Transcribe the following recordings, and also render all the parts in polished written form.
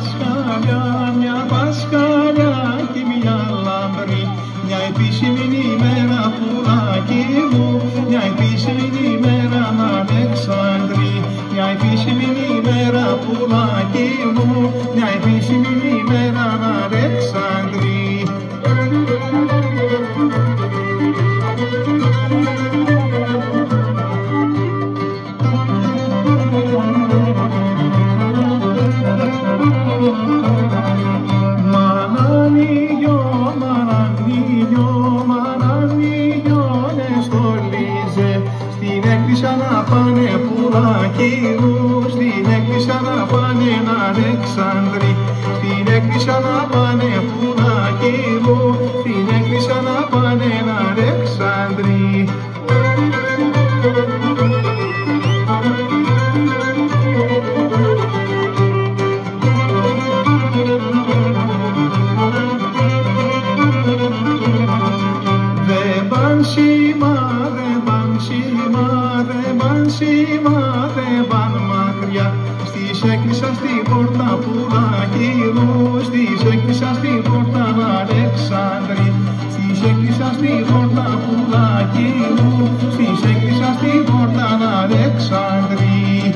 Πασχαλιά, μια Πασχαλιά και μια λαμπρή, μια επίσημη ημέρα πουλάκι μου, μια επίσημη ημέρα Αλεξάνδρη, μια επίσημη ημέρα πουλάκι μου, μια επίσημη ημέρα Αλεξάνδρη. Να πάνε πουλάκι μου, στην έκκλησια να πάνε Αλεξάνδρη, στην έκκλησια να πάνε πουλάκι μου, στην έκκλησια να πάνε Αλεξάνδρη. Δεν παν σήμα, δεν παν μακριά, στις έκλεισα στην πόρτα πουλάκι μου, στις έκλεισα στην πόρτα Αλεξάνδρη, στις έκλεισα στην πόρτα πουλάκι μου, στις έκλεισα στην πόρτα Αλεξάνδρη.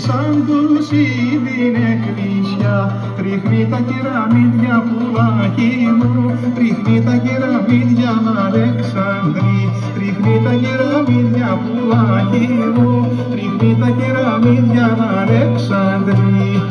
Σαν τούσι την εκκλησιά, ρίχνει τα κεραμίδια πουλάκι μου, ρίχνει τα κεραμίδια Αλεξάνδρη, ρίχνει τα κεραμίδια πουλάκι μου, ρίχνει τα κεραμίδια Αλεξάνδρη.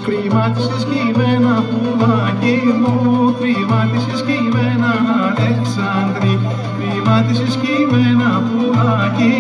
Κρυμάτισες κειμένα πουλάκι μου, κρυμάτισες κειμένα Αλεξάνδρη, κρυμάτισες κειμένα πουλάκι